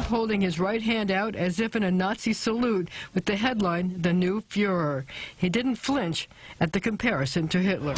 holding his right hand out as if in a Nazi salute with the headline, "The New Führer." He didn't flinch at the comparison to Hitler.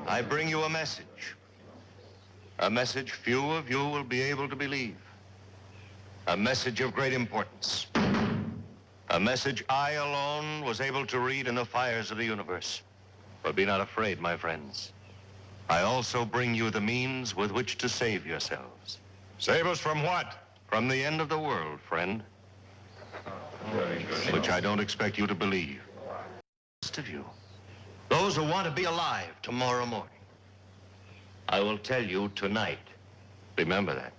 I bring you a message few of you will be able to believe, a message of great importance, a message I alone was able to read in the fires of the universe. But be not afraid, my friends. I also bring you the means with which to save yourselves. Save us from what? From the end of the world, friend, which I don't expect you to believe. Most of you, those who want to be alive tomorrow morning, I will tell you tonight. Remember that.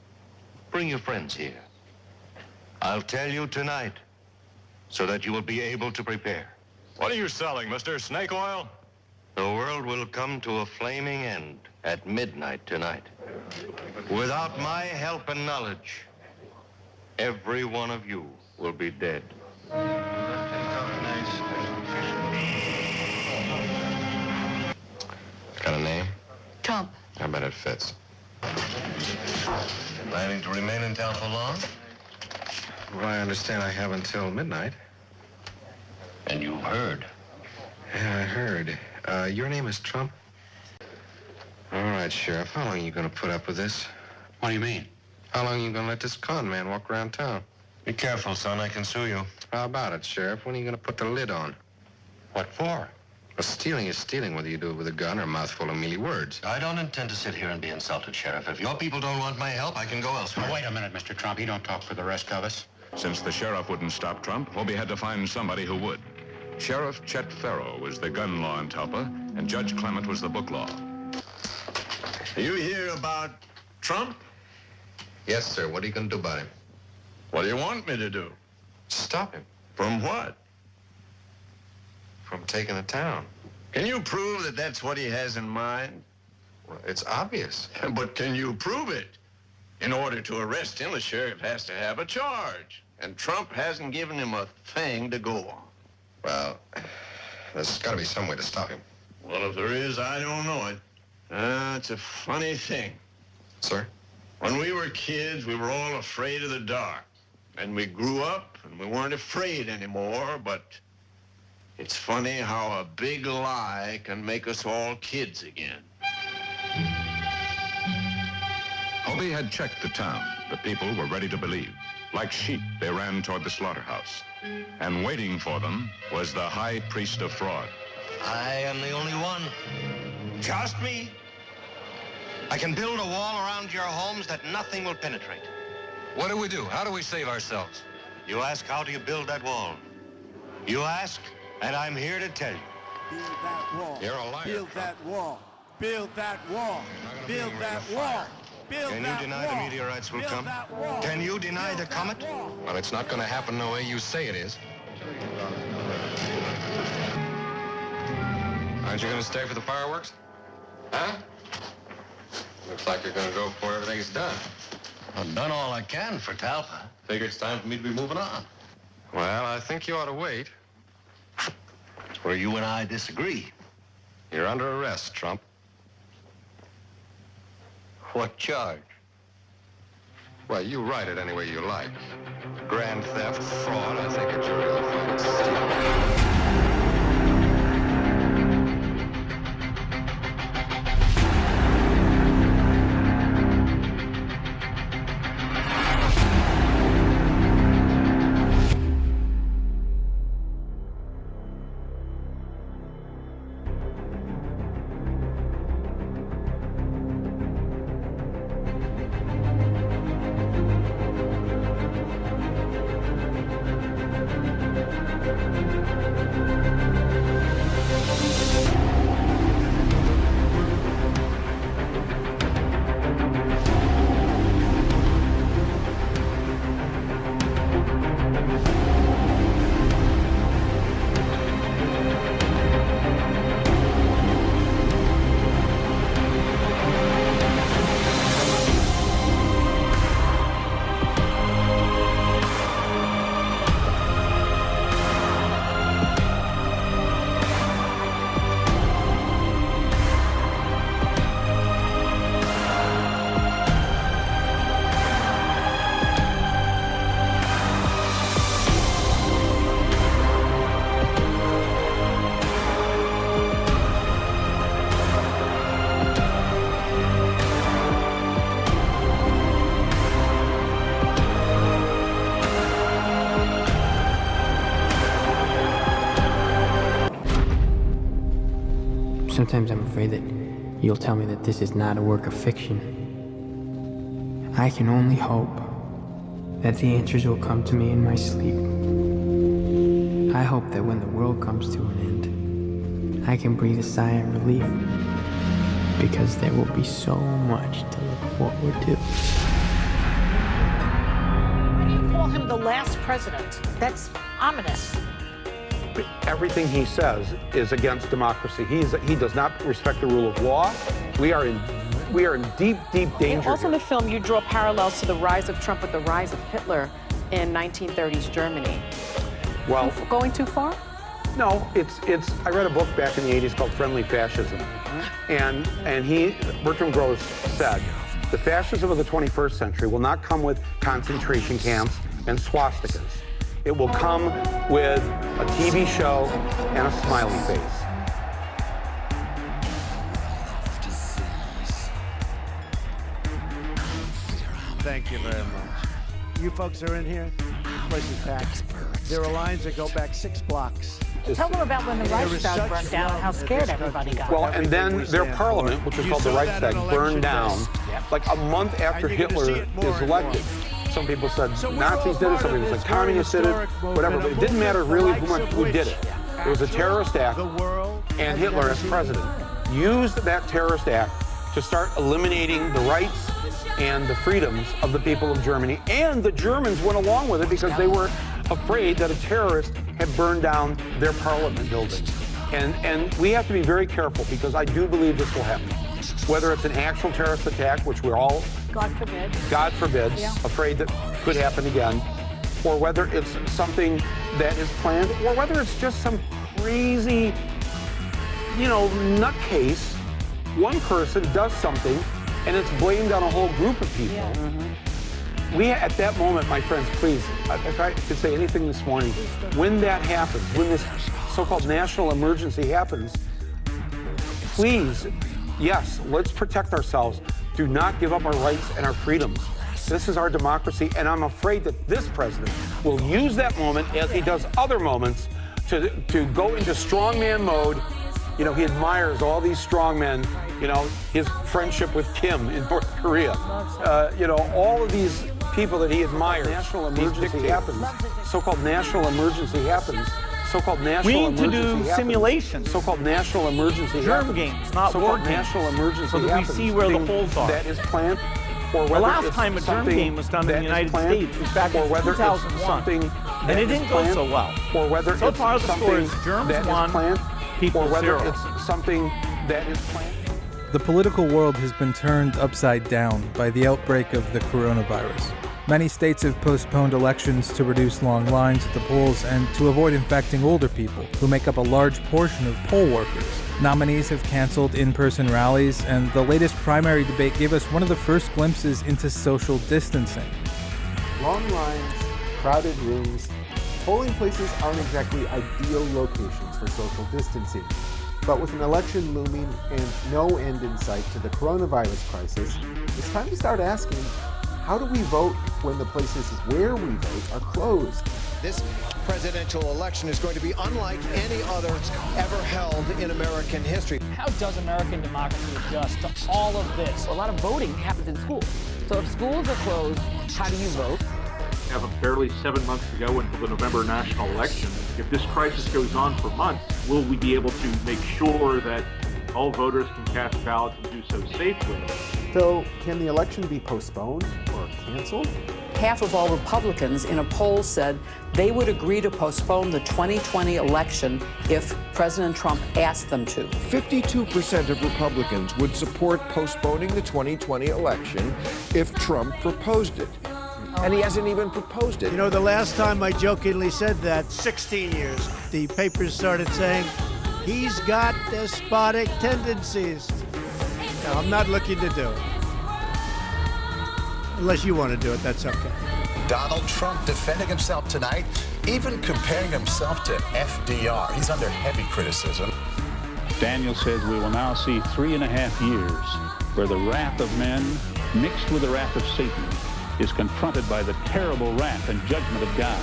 Bring your friends here. I'll tell you tonight so that you will be able to prepare. What are you selling, mister? Snake oil? The world will come to a flaming end at midnight tonight. Without my help and knowledge, every one of you will be dead. Got a name? Trump. I bet it fits. Planning to remain in town for long? Well, I understand I have until midnight. And you've heard. Yeah, I heard. Your name is Trump? All right, Sheriff. How long are you going to put up with this? What do you mean? How long are you going to let this con man walk around town? Be careful, son. I can sue you. How about it, Sheriff? When are you going to put the lid on? What for? Well, stealing is stealing, whether you do it with a gun or a mouthful of mealy words. I don't intend to sit here and be insulted, Sheriff. If your people don't want my help, I can go elsewhere. Wait a minute, Mr. Trump. You don't talk for the rest of us. Since the sheriff wouldn't stop Trump, Hobie had to find somebody who would. Sheriff Chet Farrow was the gun law in Talpa, and Judge Clement was the book law. You hear about Trump? Yes, sir. What are you going to do about him? What do you want me to do? Stop him From what? from taking the town. Can you prove that that's what he has in mind? Well, it's obvious. But can you prove it? In order to arrest him, the sheriff has to have a charge. And Trump hasn't given him a thing to go on. Well, there's got to be some way to stop him. Well, if there is, I don't know it. It's a funny thing. Sir? When we were kids, we were all afraid of the dark. And we grew up, and we weren't afraid anymore, but it's funny how a big lie can make us all kids again. Hobie had checked the town. The people were ready to believe. Like sheep, they ran toward the slaughterhouse. And waiting for them was the high priest of fraud. I am the only one. Just me. I can build a wall around your homes that nothing will penetrate. What do we do? How do we save ourselves? You ask, how do you build that wall? You ask, and I'm here to tell you. Build that wall. You're a liar. Build that wall. Build that wall. Build that wall. Build Can you that deny wall. the meteorites will Build come? that wall. Can you deny the Build comet? that wall. Well, it's not going to happen the way you say it is. Aren't you going to stay for the fireworks? Huh? Looks like you're going to go before everything's done. I've done all I can for Talpa. Figure it's time for me to be moving on. Well, I think you ought to wait. That's where you and I disagree. You're under arrest, Trump. What charge? Well, you write it any way you like. Grand theft, fraud, I think a jury will find it stealing. Sometimes I'm afraid that you'll tell me that this is not a work of fiction. I can only hope that the answers will come to me in my sleep. I hope that when the world comes to an end, I can breathe a sigh of relief, because there will be so much to look forward to. Why do you call him the last president? That's ominous. Everything he says is against democracy. He does not respect the rule of law. We are in deep, deep danger. Also in the film, you draw parallels to the rise of Trump with the rise of Hitler in 1930s Germany. Well, going too far? No, I read a book back in the 80s called Friendly Fascism. And Bertram Gross said, the fascism of the 21st century will not come with concentration camps and swastikas. It will come with a TV show and a smiley face. Thank you very much. You folks are in here. This place is packed. There are lines that go back 6 blocks. Tell them about when the Reichstag burned down and how scared everybody got. Well, and then their parliament, which was called the Reichstag, burned down like a month after Hitler is elected. Some people said Nazis did it, some people said communists did it, whatever, but it didn't matter really who did it. It was a terrorist act, and Hitler, as president, used that terrorist act to start eliminating the rights and the freedoms of the people of Germany, and the Germans went along with it because they were afraid that a terrorist had burned down their parliament building. And we have to be very careful, because I do believe this will happen. Whether it's an actual terrorist attack, which we're all, God forbid, afraid that could happen again, or whether it's something that is planned, or whether it's just some crazy, nutcase. One person does something, and it's blamed on a whole group of people. We, at that moment, my friends, please, if I could say anything this morning, when that happens, when this so-called national emergency happens, please, yes, let's protect ourselves. Do not give up our rights and our freedoms. This is our democracy, and I'm afraid that this president will use that moment, as he does other moments, to go into strongman mode. He admires all these strongmen, his friendship with Kim in North Korea, all of these people that he admires. National emergency happens. So-called national emergency happens. So-called national emergency happens. We need to do simulations. So-called national emergency Germ games, not war games. National emergency so that we see where the holes are. That is planned, or whether the last time a germ game was done in the United States was back in 2001, and it didn't go so well. Or whether so far the score is germs won, people or whether 0. it's something that is planned. The political world has been turned upside down by the outbreak of the coronavirus. Many states have postponed elections to reduce long lines at the polls and to avoid infecting older people, who make up a large portion of poll workers. Nominees have canceled in-person rallies, and the latest primary debate gave us one of the first glimpses into social distancing. Long lines, crowded rooms, polling places aren't exactly ideal locations for social distancing. But with an election looming and no end in sight to the coronavirus crisis, it's time to start asking, how do we vote when the places where we vote are closed? This presidential election is going to be unlike any other ever held in American history. How does American democracy adjust to all of this? A lot of voting happens in schools. So if schools are closed, how do you vote? We have barely 7 months to go until the November national election. If this crisis goes on for months, will we be able to make sure that all voters can cast ballots and do so safely? So, can the election be postponed or canceled? Half of all Republicans in a poll said they would agree to postpone the 2020 election if President Trump asked them to. 52% of Republicans would support postponing the 2020 election if Trump proposed it. And he hasn't even proposed it. The last time I jokingly said that, 16 years, the papers started saying, he's got despotic tendencies. Now, I'm not looking to do it. Unless you want to do it, that's okay. Donald Trump defending himself tonight, even comparing himself to FDR. He's under heavy criticism. Daniel says we will now see 3.5 years where the wrath of men mixed with the wrath of Satan is confronted by the terrible wrath and judgment of God.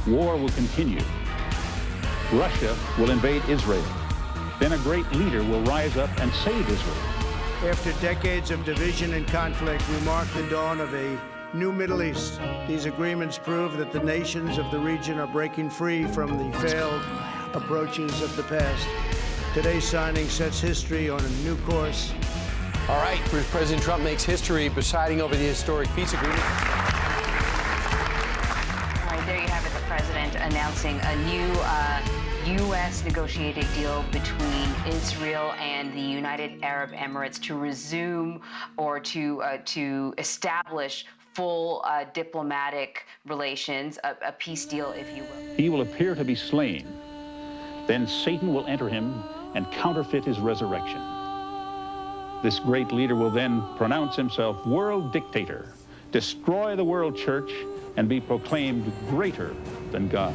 War will continue. Russia will invade Israel. then a great leader will rise up and save Israel. After decades of division and conflict, we mark the dawn of a new Middle East. These agreements prove that the nations of the region are breaking free from the failed approaches of the past. Today's signing sets history on a new course. All right, President Trump makes history presiding over the historic peace agreement. All right, there you have it, the president announcing a new U.S. negotiated deal between Israel and the United Arab Emirates to resume or to establish full diplomatic relations, a peace deal, if you will. He will appear to be slain. Then Satan will enter him and counterfeit his resurrection. This great leader will then pronounce himself world dictator, destroy the world church, and be proclaimed greater than God.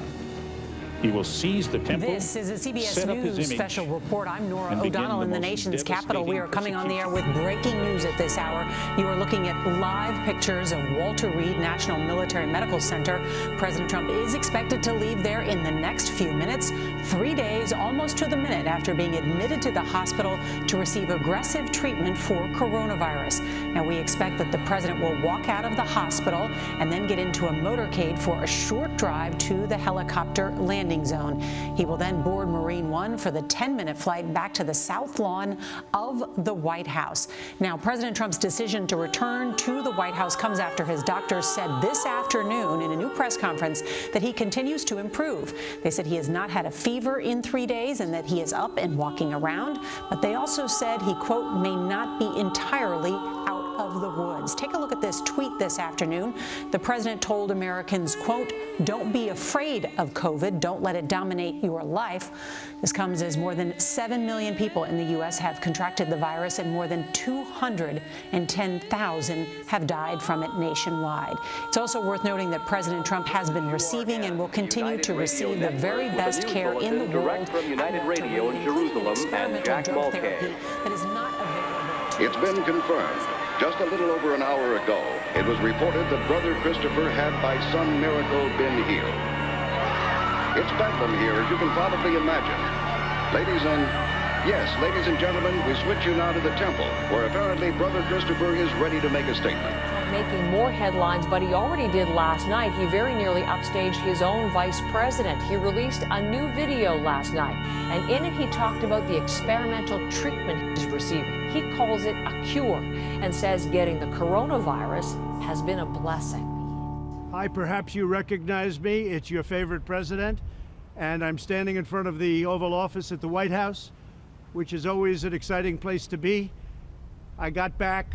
He will seize the temple. This is a CBS News special report. I'm Nora O'Donnell in the nation's capital. We are coming on the air with breaking news at this hour. You are looking at live pictures of Walter Reed National Military Medical Center. President Trump is expected to leave there in the next few minutes, 3 days, almost to the minute, after being admitted to the hospital to receive aggressive treatment for coronavirus. Now, we expect that the president will walk out of the hospital and then get into a motorcade for a short drive to the helicopter landing zone. He will then board Marine One for the 10-minute flight back to the south lawn of the White House. Now, President Trump's decision to return to the White House comes after his doctors said this afternoon in a new press conference that he continues to improve. They said he has not had a fever in 3 days and that he is up and walking around, but they also said he, quote, may not be entirely out of the woods. Take a look at this tweet this afternoon. The president told Americans, quote, don't be afraid of COVID. Don't let it dominate your life. This comes as more than 7 million people in the U.S. have contracted the virus and more than 210,000 have died from it nationwide. It's also worth noting that President Trump has been receiving and will continue to receive the very best care in the world. Direct from United Radio in Jerusalem and Jack Mulcahy. That is not available. It's been confirmed. Just a little over an hour ago, it was reported that Brother Christopher had by some miracle been healed. It's bedlam here, as you can probably imagine. Ladies and gentlemen, we switch you now to the temple, where apparently Brother Christopher is ready to make a statement. Making more headlines, but he already did last night. He very nearly upstaged his own vice president. He released a new video last night, and in it he talked about the experimental treatment he's receiving. He calls it a cure and says getting the coronavirus has been a blessing. Hi, perhaps you recognize me. It's your favorite president, and I'm standing in front of the Oval Office at the White House, which is always an exciting place to be. I got back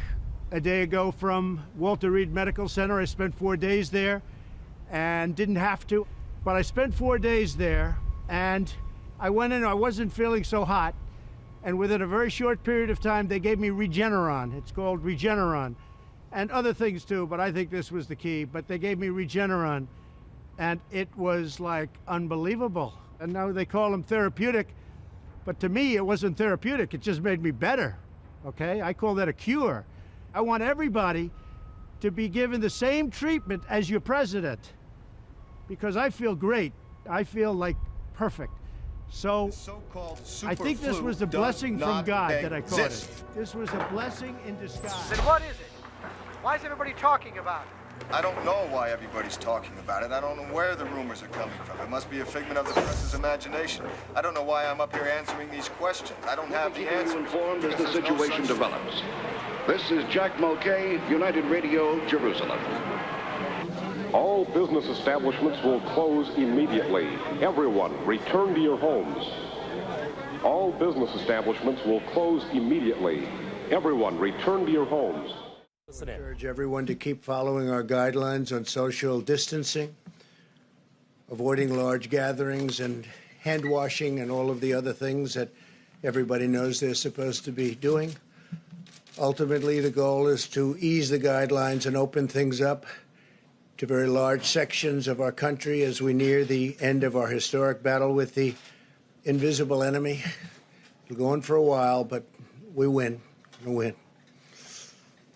a day ago from Walter Reed Medical Center. I spent 4 days there and didn't have to, but I spent 4 days there, and I went in, I wasn't feeling so hot, and within a very short period of time, they gave me Regeneron. It's called Regeneron, and other things too, but I think this was the key. But they gave me Regeneron, and it was like unbelievable. And now they call them therapeutic, but to me, it wasn't therapeutic. It just made me better, okay? I call that a cure. I want everybody to be given the same treatment as your president, because I feel great. I feel like perfect. So I think this was a blessing from God that I caught it. This was a blessing in disguise. Then what is it? Why is everybody talking about it? I don't know why everybody's talking about it. I don't know where the rumors are coming from. It must be a figment of the press's imagination. I don't know why I'm up here answering these questions. I don't have the answers. Keep you informed as the situation develops. This is Jack Mulcahy, United Radio, Jerusalem. All business establishments will close immediately. Everyone, return to your homes. All business establishments will close immediately. Everyone, return to your homes. I urge everyone to keep following our guidelines on social distancing, avoiding large gatherings and hand washing and all of the other things that everybody knows they're supposed to be doing. Ultimately, the goal is to ease the guidelines and open things up to very large sections of our country as we near the end of our historic battle with the invisible enemy. It'll go on for a while, but we win. We'll win.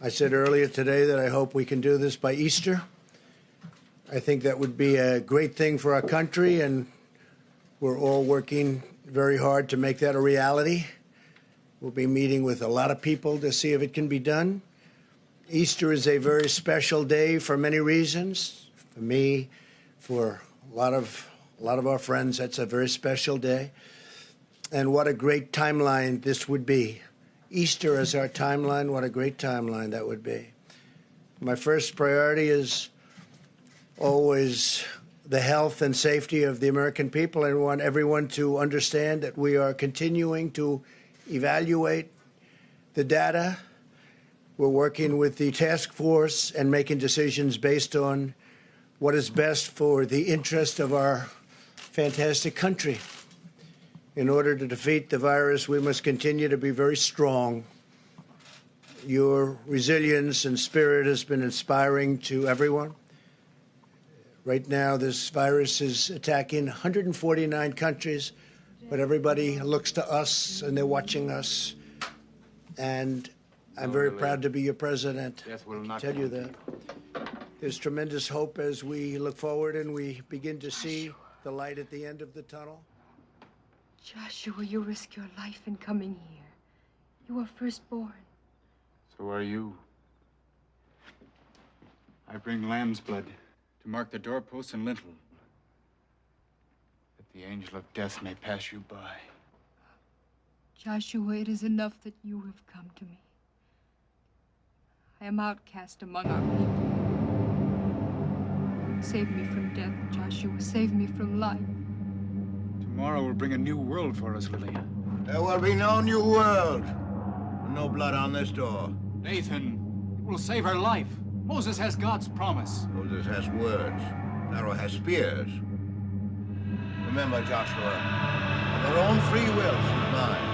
I said earlier today that I hope we can do this by Easter. I think that would be a great thing for our country, and we're all working very hard to make that a reality. We'll be meeting with a lot of people to see if it can be done. Easter is a very special day for many reasons. For me, for a lot of our friends, that's a very special day. And what a great timeline this would be. Easter as our timeline, what a great timeline that would be. My first priority is always the health and safety of the American people. I want everyone to understand that we are continuing to evaluate the data. We're working with the task force and making decisions based on what is best for the interest of our fantastic country. In order to defeat the virus, we must continue to be very strong. Your resilience and spirit has been inspiring to everyone. Right now, this virus is attacking 149 countries, but everybody looks to us and they're watching us. And I'm very proud to be your president. I can tell you that. There's tremendous hope as we look forward and we begin to see the light at the end of the tunnel. Joshua, you risk your life in coming here. You are firstborn. So are you. I bring lamb's blood to mark the doorposts and lintel, that the angel of death may pass you by. Joshua, it is enough that you have come to me. I am outcast among our people. Save me from death, Joshua. Save me from life. Tomorrow will bring a new world for us, Lilia. There will be no new world. No blood on this door. Nathan, it will save her life. Moses has God's promise. Moses has words. Pharaoh has spears. Remember, Joshua, of her own free will, she's mine.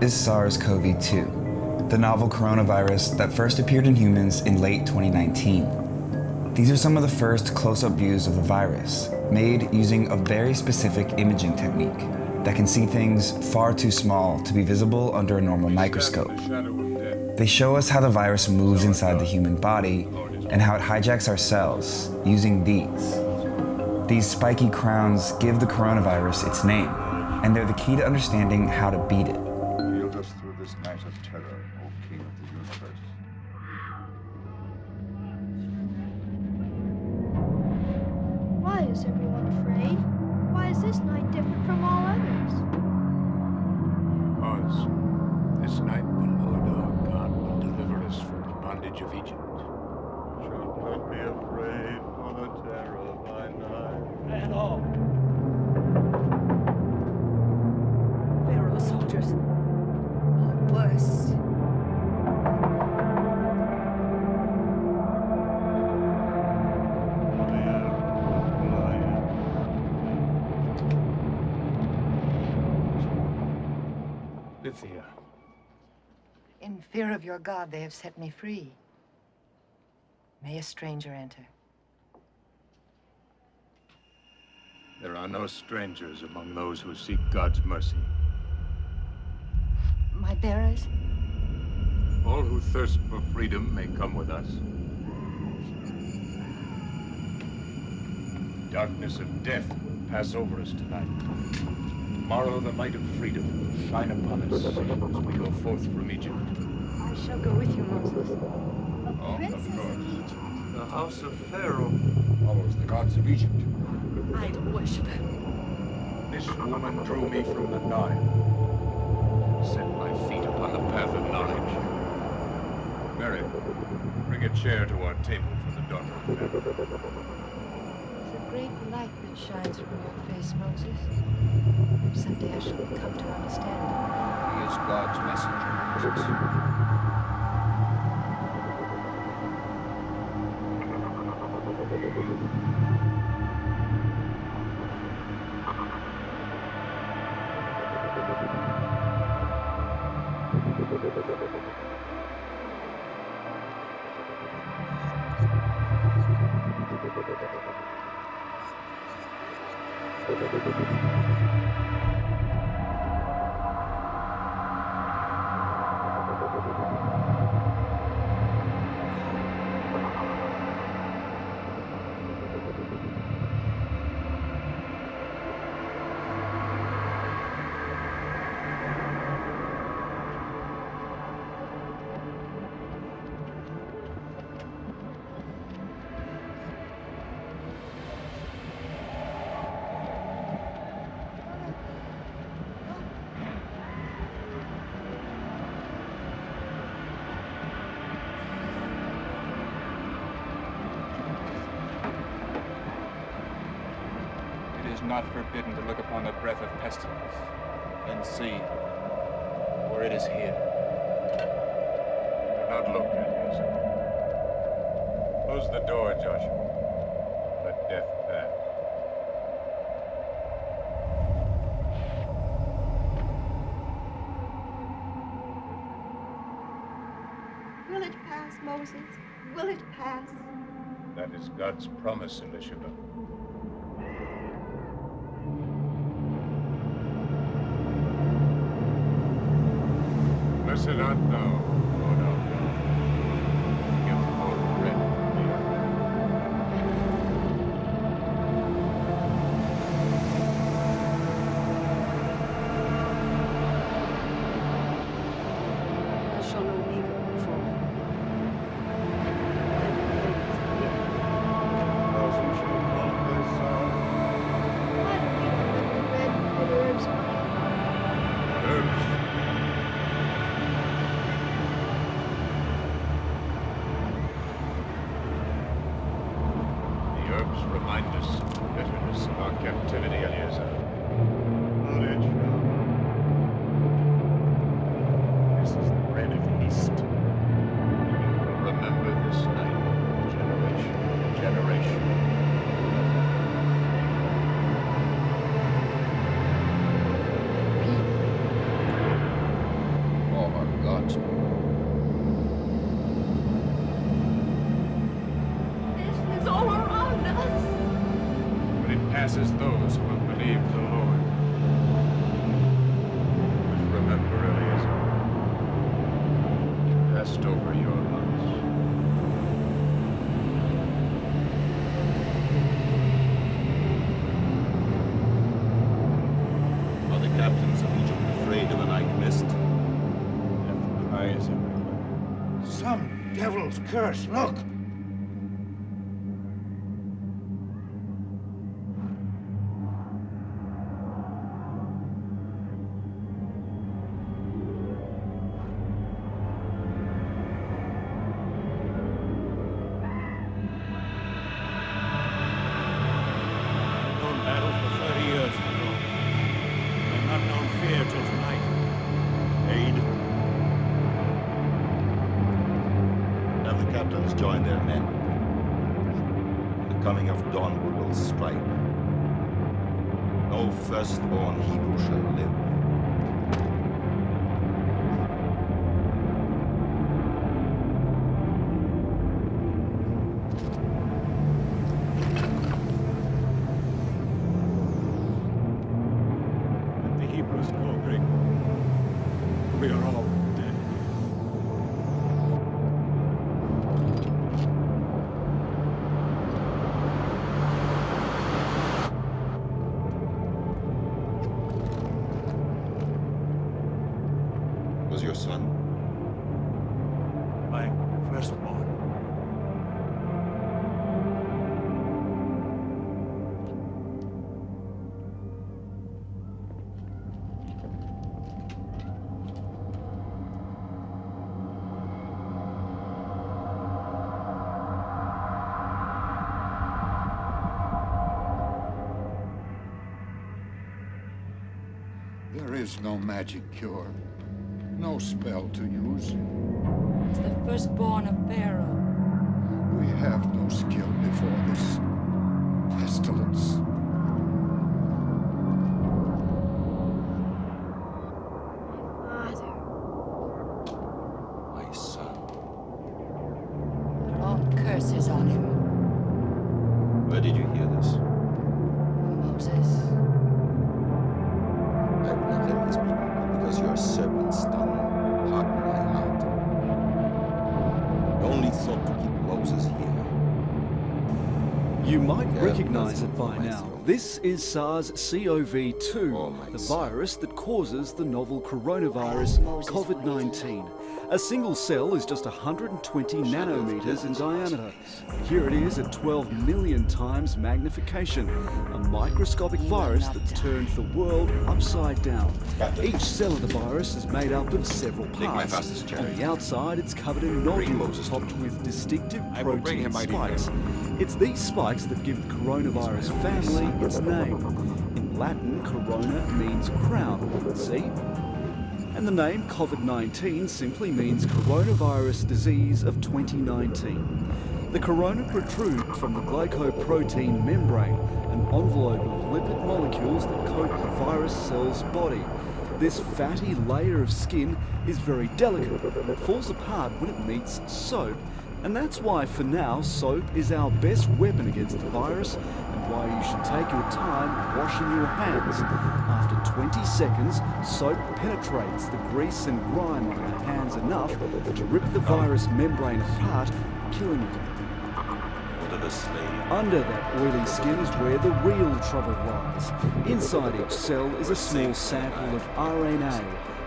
Is SARS-CoV-2, the novel coronavirus that first appeared in humans in late 2019. These are some of the first close-up views of the virus, made using a very specific imaging technique that can see things far too small to be visible under a normal microscope. They show us how the virus moves inside the human body and how it hijacks our cells using these. These spiky crowns give the coronavirus its name, and they're the key to understanding how to beat it. Through this night of terror, O King of the universe. Why is everyone afraid? Why is this night different from all others? Because this night the Lord our God will deliver us from the bondage of Egypt. Should not be afraid for the terror by night. At all. Pharaoh's soldiers. Worse. Lithia. In fear of your God, they have set me free. May a stranger enter. There are no strangers among those who seek God's mercy. My bearers? All who thirst for freedom may come with us. Darkness of death will pass over us tonight. Tomorrow the light of freedom will shine upon us as we go forth from Egypt. I shall go with you, Moses. Oh, princess of course. in Egypt. The house of Pharaoh follows the gods of Egypt. Idol worshiper. This woman drew me from the Nile. Set my feet upon the path of knowledge. Mary, bring a chair to our table for the daughter of Pharaoh. It's a great light that shines from your face, Moses. Someday I shall come to understand it. He is God's messenger, Moses. Not forbidden to look upon the breath of pestilence and see, for it is here. Do not look at yourself. Close the door, Joshua. Let death pass. Will it pass, Moses? Will it pass? That is God's promise, Elishua. Blessed art thou, Lord our God. Give forth bread from the earth. I shall know evil before me. Those who shall call thy son. Why do we have bread and herbs? Herbs. Remind us of the bitterness of our captivity, Eliezer. Knowledge. This is the bread of haste. You will remember this night, generation to generation. All are God's people. This is all around us. But it passes those who have believed the Lord. But remember, Eliezer, it passed over your hearts. Are the captains of Egypt afraid of a night mist? Death cries everywhere. Some devil's curse, look! Join their men. In the coming of dawn we will strike. No firstborn Hebrew shall live. Let the Hebrews go, Greg. We are all dead. There is no magic cure. No spell to use. It's the firstborn of Pharaoh. We have no skill before this pestilence. Father. My son. Your own curse is on him. Where did you hear this? Moses. I will not let this be, because your servant's tongue hardened my heart. I only thought to keep Moses here. You might recognize it by now. This is SARS-CoV-2, the virus that causes the novel coronavirus COVID-19. A single cell is just 120 nanometers in diameter. Here it is at 12 million times magnification, a microscopic virus that's turned the world upside down. Each cell of the virus is made up of several parts. On the outside, it's covered in nodules topped with distinctive protein spikes. It's these spikes that give the coronavirus family its name. In Latin, corona means crown, see? And the name COVID-19 simply means coronavirus disease of 2019. The corona protrudes from the glycoprotein membrane, an envelope of lipid molecules that coat the virus cell's body. This fatty layer of skin is very delicate and it falls apart when it meets soap. And that's why, for now, soap is our best weapon against the virus and why you should take your time washing your hands. After 20 seconds, soap penetrates the grease and grime on the hands enough to rip the virus membrane apart, killing it. Under that oily skin is where the real trouble lies. Inside each cell is a small sample of RNA,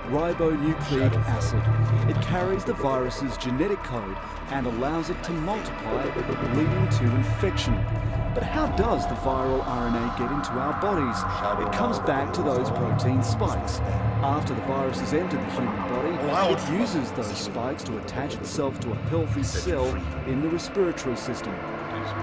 ribonucleic acid. It carries the virus's genetic code and allows it to multiply, leading to infection. But how does the viral RNA get into our bodies? It comes back to those protein spikes. After the virus has entered the human body, it uses those spikes to attach itself to a healthy cell in the respiratory system.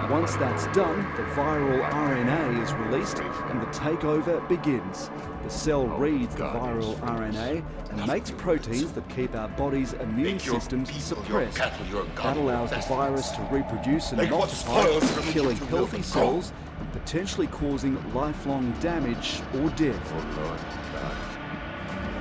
Once that's done, the viral RNA is released and the takeover begins. The cell reads the viral RNA and makes proteins that keep our body's immune systems suppressed. That allows the virus to reproduce and multiply, killing healthy cells and potentially causing lifelong damage or death.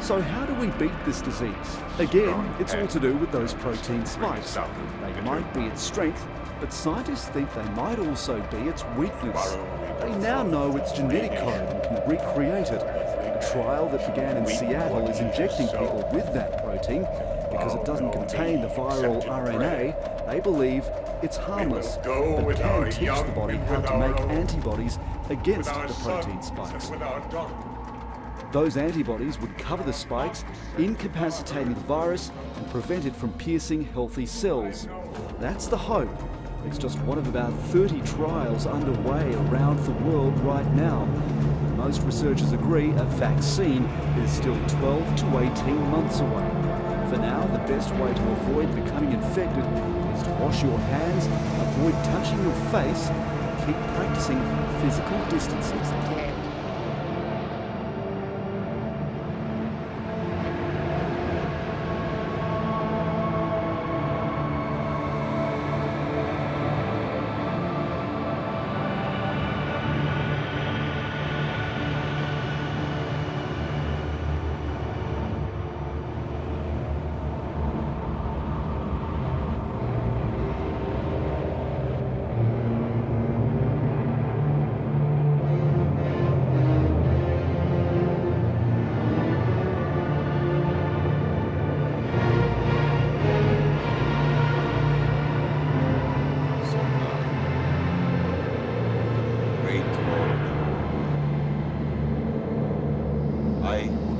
So how do we beat this disease? Again, it's all to do with those protein spikes. They might be its strength, but scientists think they might also be its weakness. They now know its genetic code and can recreate it. A trial that began in Seattle is injecting people with that protein. Because it doesn't contain the viral RNA, they believe it's harmless, but can teach the body how to make antibodies against the protein spikes. Those antibodies would cover the spikes, incapacitating the virus and prevent it from piercing healthy cells. That's the hope. It's just one of about 30 trials underway around the world right now. Most researchers agree a vaccine is still 12 to 18 months away. For now, the best way to avoid becoming infected is to wash your hands, avoid touching your face, and keep practicing physical distancing.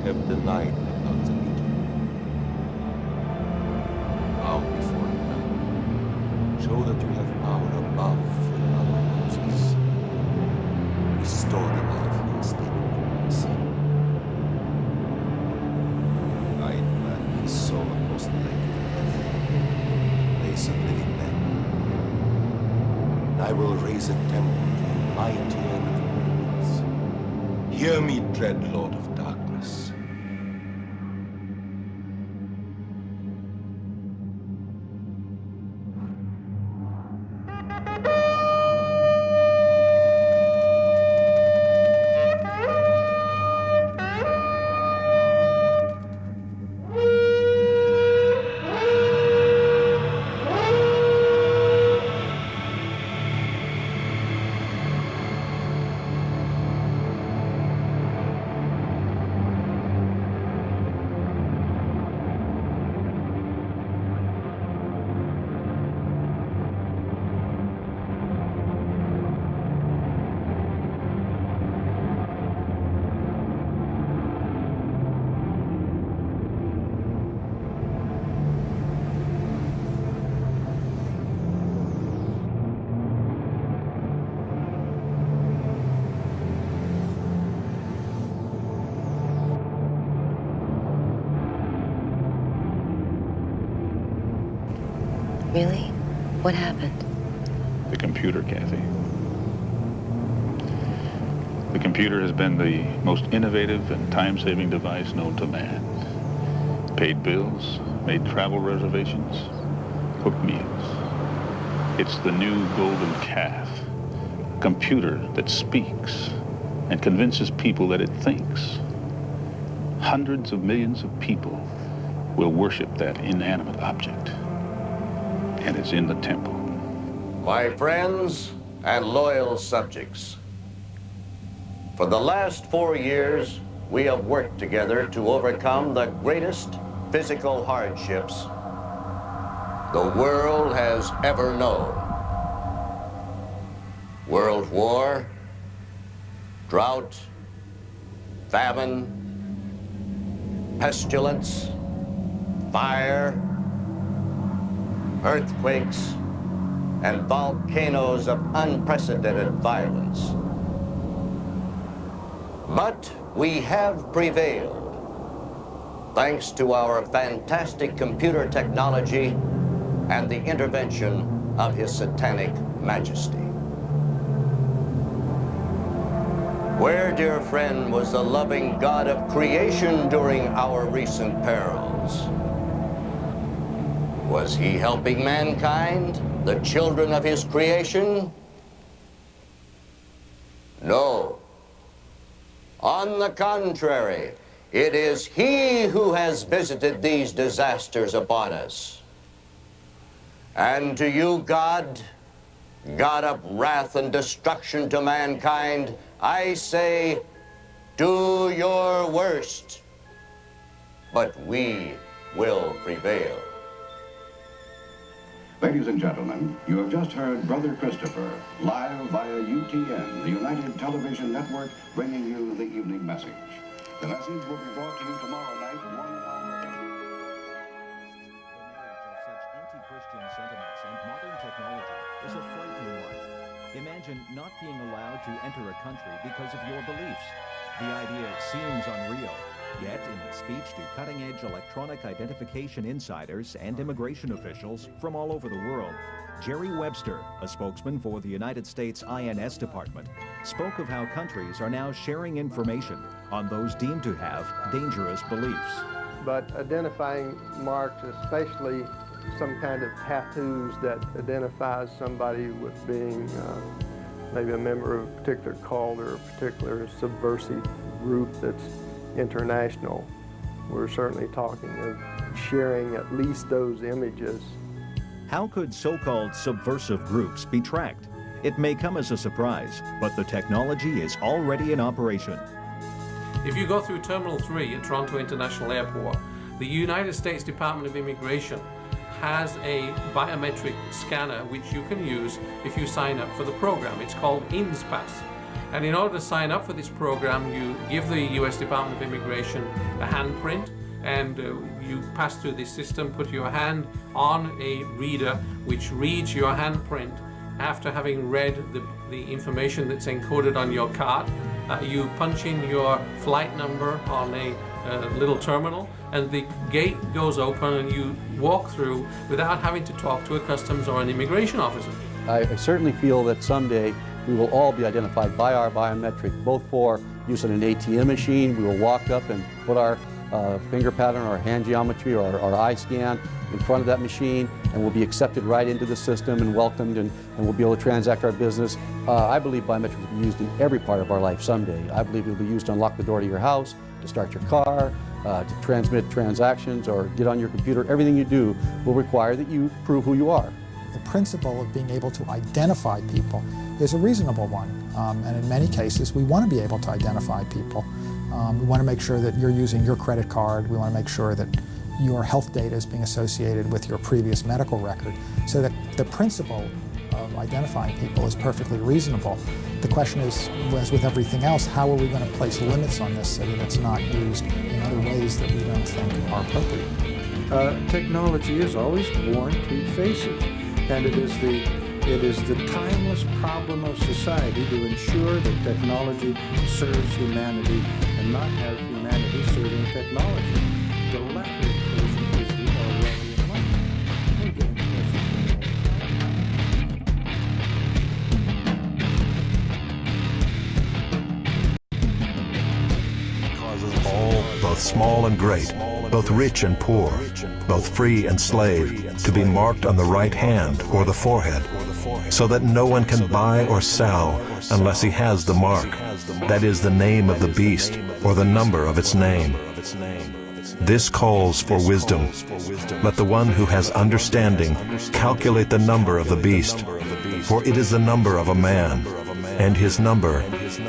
have denied without the meeting. Bow before him now. Show that you have power above the power of Moses. Restore the life state of sin. Guide back his soul across the lake of death, place of living men. And I will raise a temple to the mighty and of worlds. Hear me, dread Lord of Darkness. What happened? The computer, Kathy. The computer has been the most innovative and time-saving device known to man. Paid bills, made travel reservations, cooked meals. It's the new golden calf. A computer that speaks and convinces people that it thinks. Hundreds of millions of people will worship that inanimate object. And it's in the temple. My friends and loyal subjects, for the last 4 years, we have worked together to overcome the greatest physical hardships the world has ever known. World war, drought, famine, pestilence, fire, earthquakes, and volcanoes of unprecedented violence. But we have prevailed, thanks to our fantastic computer technology and the intervention of His Satanic Majesty. Where, dear friend, was the loving God of creation during our recent perils? Was He helping mankind, the children of His creation? No. On the contrary, it is He who has visited these disasters upon us. And to you, God, God of wrath and destruction to mankind, I say, do your worst, but we will prevail. Ladies and gentlemen, you have just heard Brother Christopher, live via UTN, the United Television Network, bringing you the evening message. The message will be brought to you tomorrow night, 1 hour. Anti-Christian sentiments and modern technology is a frightening one. Imagine not being allowed to enter a country because of your beliefs. The idea seems unreal, yet in his speech to cutting-edge electronic identification insiders and immigration officials from all over the world, Jerry Webster, a spokesman for the United States INS Department, spoke of how countries are now sharing information on those deemed to have dangerous beliefs. But identifying marks, especially some kind of tattoos that identifies somebody with being maybe a member of a particular cult or a particular subversive group that's international. We're certainly talking of sharing at least those images. How could so-called subversive groups be tracked? It may come as a surprise, but the technology is already in operation. If you go through Terminal 3 at Toronto International Airport, the United States Department of Immigration has a biometric scanner which you can use if you sign up for the program. It's called InsPass. And in order to sign up for this program, you give the US Department of Immigration a handprint, and you pass through this system, put your hand on a reader which reads your handprint. After having read the information that's encoded on your card, you punch in your flight number on a little terminal, and the gate goes open and you walk through without having to talk to a customs or an immigration officer. I certainly feel that someday we will all be identified by our biometric, both for use on an ATM machine. We will walk up and put our finger pattern, our hand geometry, or our eye scan in front of that machine, and we'll be accepted right into the system and welcomed, and we'll be able to transact our business. I believe biometrics will be used in every part of our life someday. I believe it will be used to unlock the door to your house, to start your car, to transmit transactions or get on your computer. Everything you do will require that you prove who you are. The principle of being able to identify people is a reasonable one, and in many cases we want to be able to identify people. We want to make sure that you're using your credit card. We want to make sure that your health data is being associated with your previous medical record, so that the principle of identifying people is perfectly reasonable. The question is, as with everything else, how are we going to place limits on this so that it's not used in other ways that we don't think are appropriate? Technology is always born to faces, and it is the timeless problem of society to ensure that technology serves humanity and not have humanity serving technology. The latter equation is the Orwellian life. We're getting closer to the both small and great, both rich and poor, both free and slave, to be marked on the right hand or the forehead, so that no one can buy or sell unless he has the mark, that is, the name of the beast or the number of its name. This calls for wisdom. Let the one who has understanding calculate the number of the beast, for it is the number of a man, and his number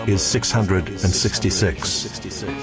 is 666.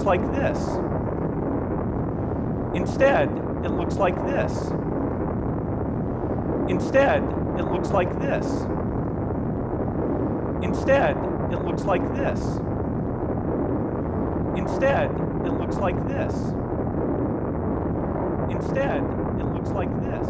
Like this. Instead, it looks like this. Instead, it looks like this. Instead, it looks like this. Instead, it looks like this. Instead, it looks like this.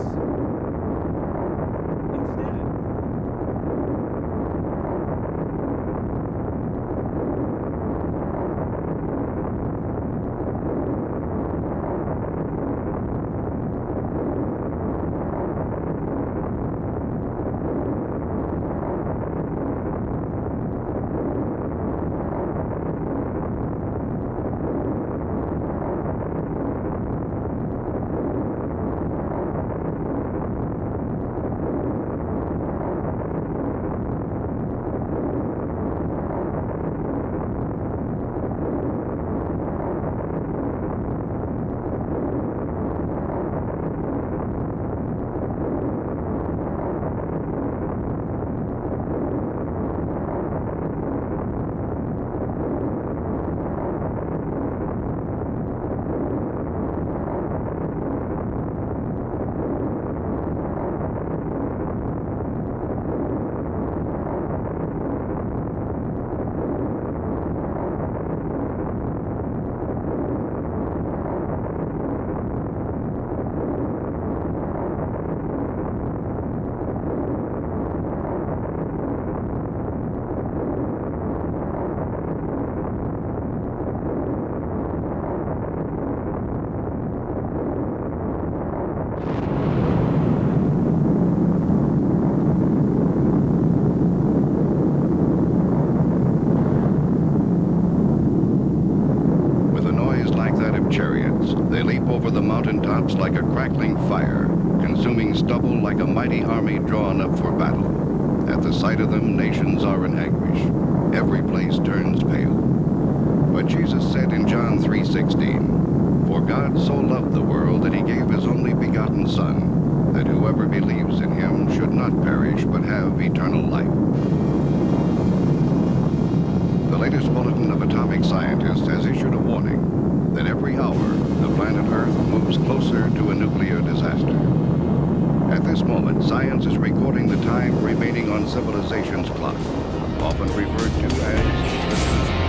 like a mighty army drawn up for battle. At the sight of them, nations are in anguish. Every place turns pale. But Jesus said in John 3:16, "For God so loved the world that he gave his only begotten Son, that whoever believes in him should not perish but have eternal life." The latest bulletin of atomic scientists has issued a warning that every hour the planet Earth moves closer to a nuclear disaster. At this moment, science is recording the time remaining on civilization's clock, often referred to as